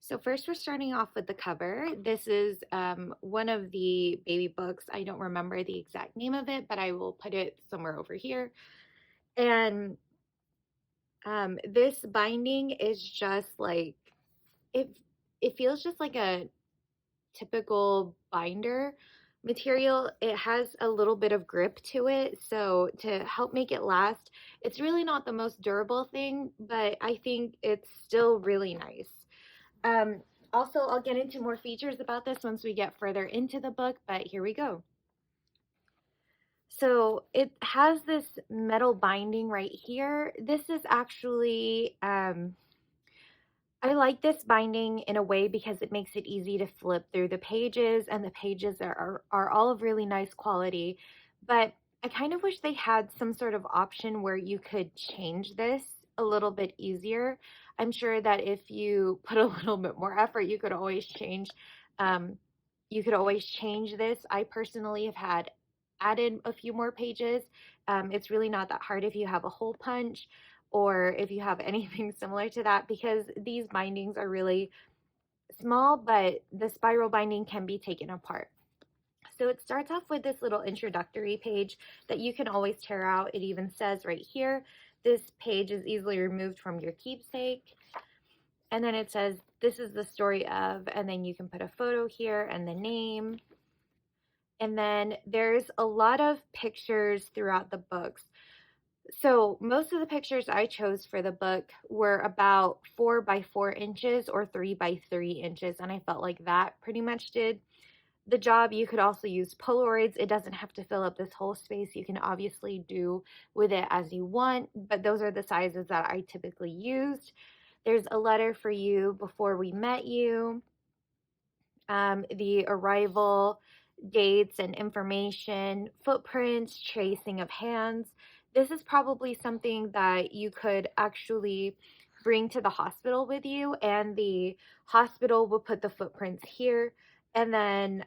So first we're starting off with the cover. This is one of the baby books. I don't remember the exact name of it, but I will put it somewhere over here. And this binding is just like it it feels just like a typical binder material. It has a little bit of grip to it, so to help make it last, it's really not the most durable thing, but I think it's still really nice. Um, Also, I'll get into more features about this once we get further into the book, but here we go. So it has this metal binding right here. This is actually, I like this binding in a way because it makes it easy to flip through the pages, and the pages are all of really nice quality. But I kind of wish they had some sort of option where you could change this a little bit easier. I'm sure that if you put a little bit more effort, um, you could always change this. I personally have had added a few more pages. It's really not that hard if you have a hole punch or if you have anything similar to that, because these bindings are really small, but the spiral binding can be taken apart. So it starts off with this little introductory page that you can always tear out. It even says right here, this page is easily removed from your keepsake. And then it says, this is the story of, and then you can put a photo here and the name. And then there's a lot of pictures throughout the books. So most of the pictures I chose for the book were about 4 by 4 inches or 3 by 3 inches, and I felt like that pretty much did the job. You could also use Polaroids. It doesn't have to fill up this whole space. You can obviously do with it as you want, but those are the sizes that I typically used. There's a letter for you before we met you, the arrival, dates and information, footprints, tracing of hands. This is probably something that you could actually bring to the hospital with you, and the hospital will put the footprints here, and then,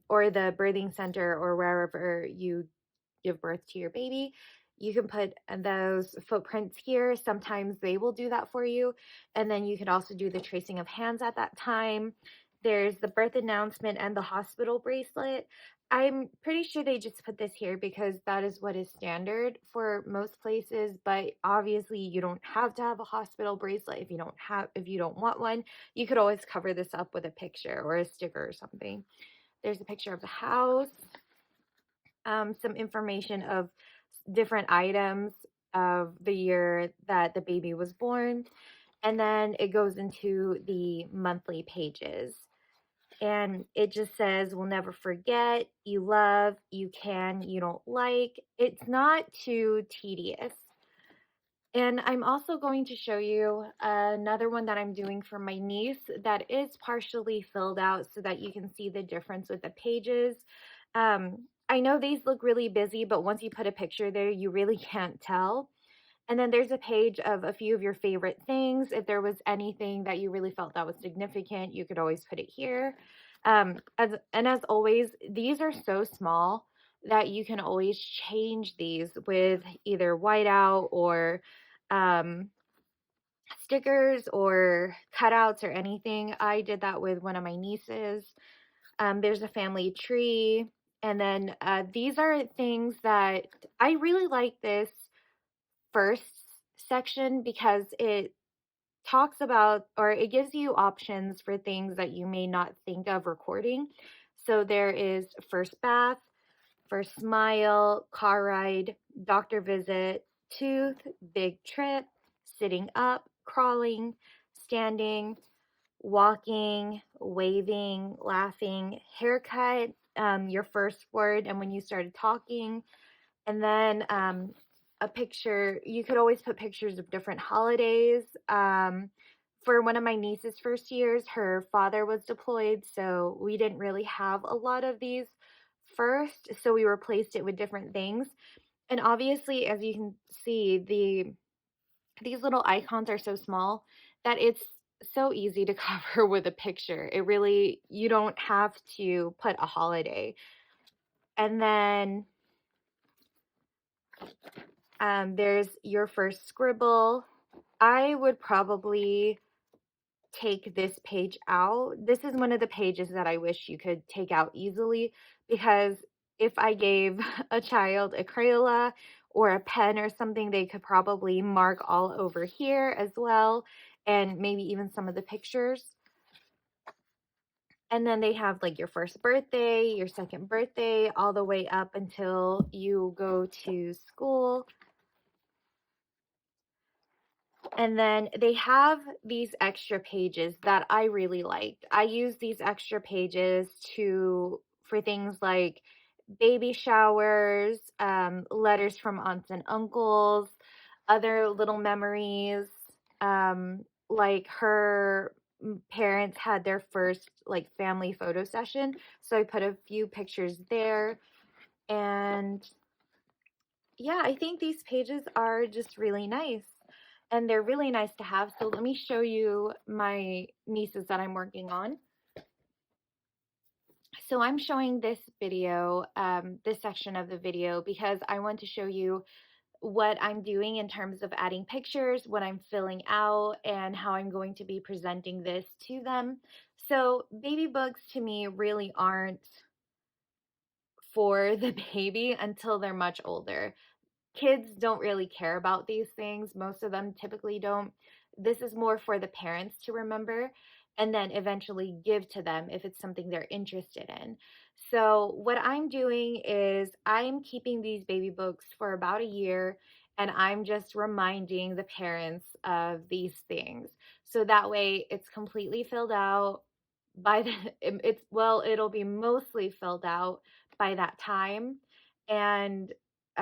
or the birthing center or wherever you give birth to your baby. You can put those footprints here. Sometimes they will do that for you. And then you can also do the tracing of hands at that time. There's the birth announcement and the hospital bracelet. I'm pretty sure they just put this here because that is what is standard for most places, but obviously you don't have to have a hospital bracelet if you don't want one. You could always cover this up with a picture or a sticker or something. There's a picture of the house, some information of different items of the year that the baby was born, and then it goes into the monthly pages. And it just says, we'll never forget, you love, you can, you don't like. It's not too tedious. And I'm also going to show you another one that I'm doing for my niece that is partially filled out so that you can see the difference with the pages. I know these look really busy, but once you put a picture there, you really can't tell. And then there's a page of a few of your favorite things. If there was anything that you really felt that was significant, you could always put it here. As always, these are so small that you can always change these with either whiteout or um, stickers or cutouts or anything. I did that with one of my nieces. There's a family tree. And then these are things that I really like this first section because it talks about, or it gives you options for things that you may not think of recording. So there is first bath, first smile, car ride, doctor visit, tooth, big trip, sitting up, crawling, standing, walking, waving, laughing, haircut, your first word, and when you started talking, and then a picture. You could always put pictures of different holidays. For one of my niece's first years, her father was deployed, so we didn't really have a lot of these first, so we replaced it with different things. And obviously, as you can see, these little icons are so small that it's so easy to cover with a picture. It really, you don't have to put a holiday. And then there's your first scribble. I would probably take this page out. This is one of the pages that I wish you could take out easily, because if I gave a child a Crayola or a pen or something, they could probably mark all over here as well, and maybe even some of the pictures. And then they have like your first birthday, your second birthday, all the way up until you go to school. And then they have these extra pages that I really liked. I use these extra pages for things like baby showers, letters from aunts and uncles, other little memories, like her parents had their first like family photo session, so I put a few pictures there. And yeah, I think these pages are just really nice, and they're really nice to have. So let me show you my nieces that I'm working on. So I'm showing this video, this section of the video, because I want to show you what I'm doing in terms of adding pictures, what I'm filling out, and how I'm going to be presenting this to them. So baby books to me really aren't for the baby until they're much older. Kids don't really care about these things. Most of them typically don't. This is more for the parents to remember and then eventually give to them if it's something they're interested in. So, what I'm doing is I'm keeping these baby books for about a year, and I'm just reminding the parents of these things. So that way it's completely filled out by the it'll be mostly filled out by that time. And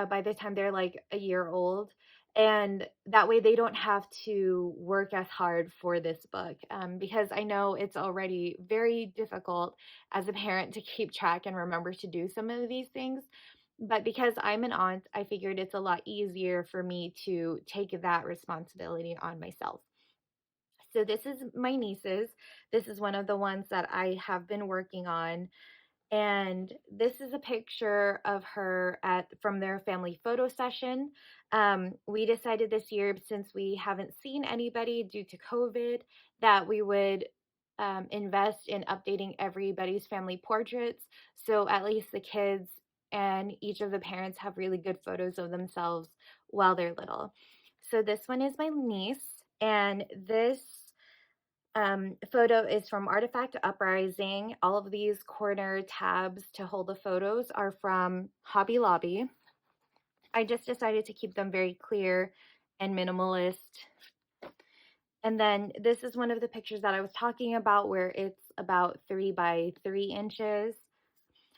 by the time they're like a year old. And that way they don't have to work as hard for this book, because I know it's already very difficult as a parent to keep track and remember to do some of these things. But because I'm an aunt, I figured it's a lot easier for me to take that responsibility on myself. So this is my nieces. This is one of the ones that I have been working on, and this is a picture of her from their family photo session. We decided this year, since we haven't seen anybody due to COVID, that we would invest in updating everybody's family portraits, so at least the kids and each of the parents have really good photos of themselves while they're little. So this one is my niece, and this photo is from Artifact Uprising. All of these corner tabs to hold the photos are from Hobby Lobby. I just decided to keep them very clear and minimalist. And then this is one of the pictures that I was talking about, where it's about 3 by 3 inches.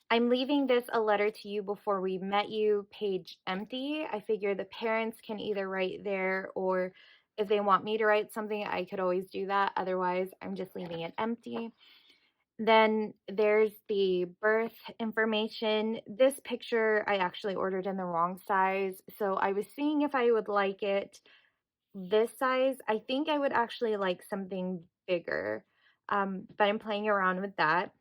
I'm leaving this a letter to you before we met you page empty. I figure the parents can either write there, or if they want me to write something, I could always do that. Otherwise, I'm just leaving it empty. Then there's the birth information. This picture I actually ordered in the wrong size, so I was seeing if I would like it this size. I think I would actually like something bigger, but I'm playing around with that.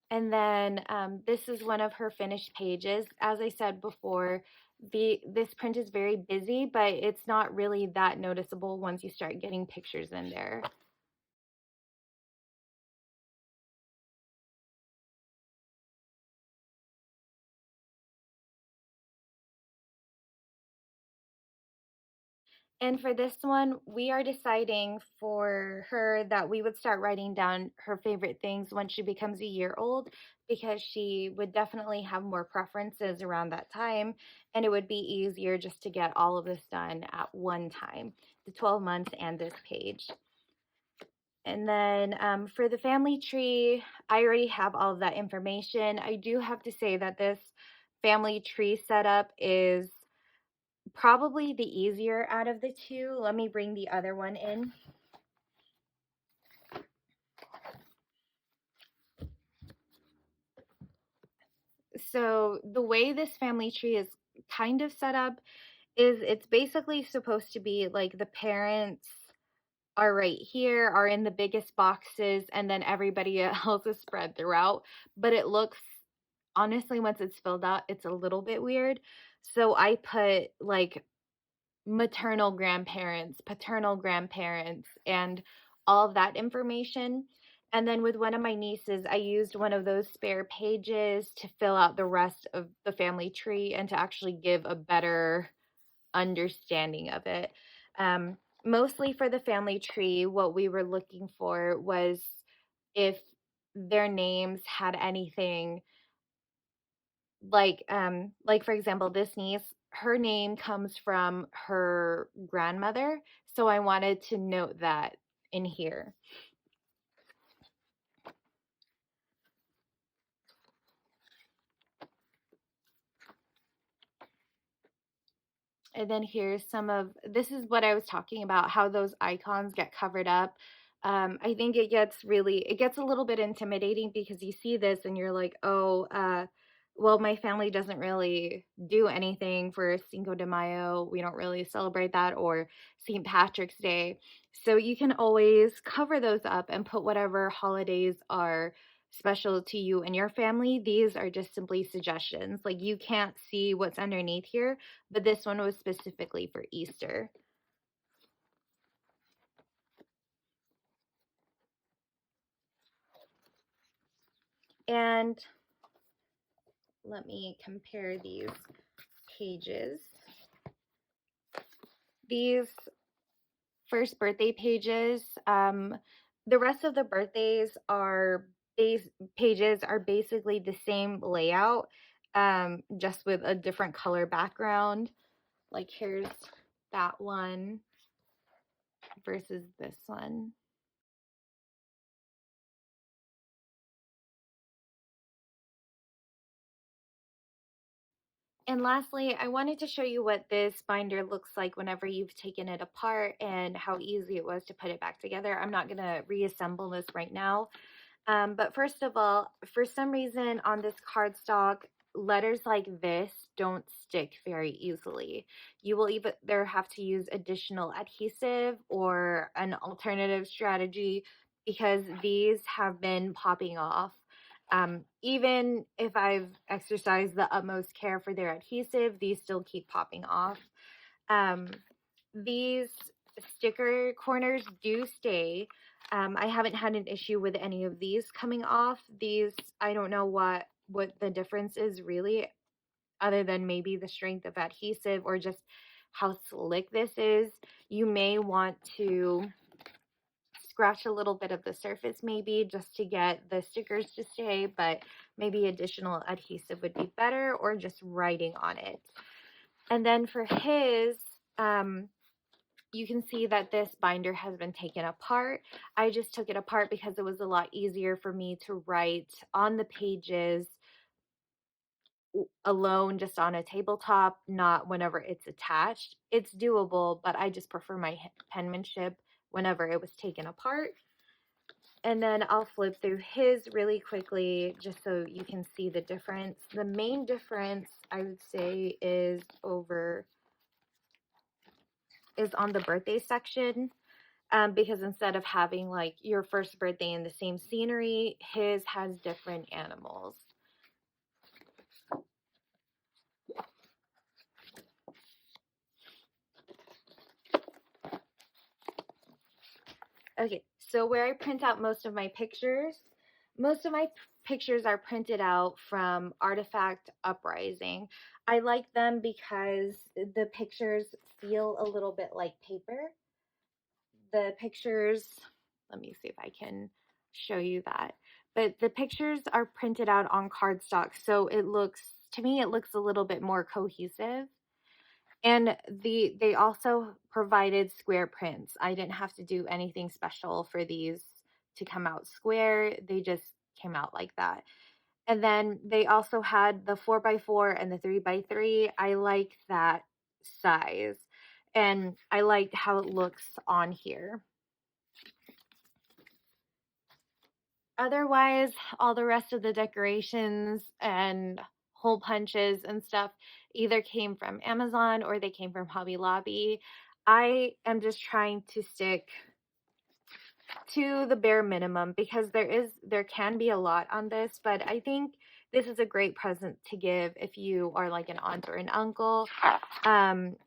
And then this is one of her finished pages. As I said before, this print is very busy, but it's not really that noticeable once you start getting pictures in there. And for this one, we are deciding for her that we would start writing down her favorite things when she becomes a year old, because she would definitely have more preferences around that time, and it would be easier just to get all of this done at one time, the 12 months and this page. And then for the family tree, I already have all of that information. I do have to say that this family tree setup is probably the easier out of the two. Let me bring the other one in. So the way this family tree is kind of set up is it's basically supposed to be like the parents are right here, are in the biggest boxes, and then everybody else is spread throughout. But it looks honestly, once it's filled out, it's a little bit weird. So I put like maternal grandparents, paternal grandparents, and all of that information. And then with one of my nieces, I used one of those spare pages to fill out the rest of the family tree and to actually give a better understanding of it. Mostly for the family tree, what we were looking for was if their names had anything like for example, this niece, her name comes from her grandmother, so I wanted to note that in here. And then here's some of this is what I was talking about, how those icons get covered up. I think it gets a little bit intimidating because you see this and you're like, oh, well, my family doesn't really do anything for Cinco de Mayo. We don't really celebrate that, or St. Patrick's Day. So you can always cover those up and put whatever holidays are special to you and your family. These are just simply suggestions. Like you can't see what's underneath here, but this one was specifically for Easter. And let me compare these pages. These first birthday pages, the rest of the birthdays are pages are basically the same layout, just with a different color background. Like here's that one versus this one. And lastly, I wanted to show you what this binder looks like whenever you've taken it apart and how easy it was to put it back together. I'm not going to reassemble this right now. But first of all, for some reason on this cardstock, letters like this don't stick very easily. You will either have to use additional adhesive or an alternative strategy because these have been popping off. Even if I've exercised the utmost care for their adhesive, these still keep popping off. Um, these sticker corners do stay. I haven't had an issue with any of these coming off. These, I don't know what the difference is really, other than maybe the strength of adhesive or just how slick this is. You may want to scratch a little bit of the surface maybe just to get the stickers to stay, but maybe additional adhesive would be better, or just writing on it. And then for his, you can see that this binder has been taken apart. I just took it apart because it was a lot easier for me to write on the pages alone, just on a tabletop, not whenever it's attached. It's doable, but I just prefer my penmanship whenever it was taken apart. And then I'll flip through his really quickly just so you can see the difference. The main difference I would say is on the birthday section, because instead of having like your first birthday in the same scenery, his has different animals. Okay, so where I print out most of my pictures are printed out from Artifact Uprising. I like them because the pictures feel a little bit like paper. The pictures, let me see if I can show you that. But the pictures are printed out on cardstock, so to me, it looks a little bit more cohesive. And they also provided square prints. I didn't have to do anything special for these to come out square. They just came out like that. And then they also had the 4x4 and the 3x3. I like that size. And I liked how it looks on here. Otherwise, all the rest of the decorations and hole punches and stuff either came from Amazon or they came from Hobby Lobby. I am just trying to stick to the bare minimum because there can be a lot on this, but I think this is a great present to give if you are like an aunt or an uncle,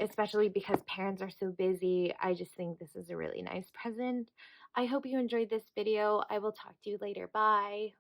especially because parents are so busy. I just think this is a really nice present. I hope you enjoyed this video. I will talk to you later. Bye.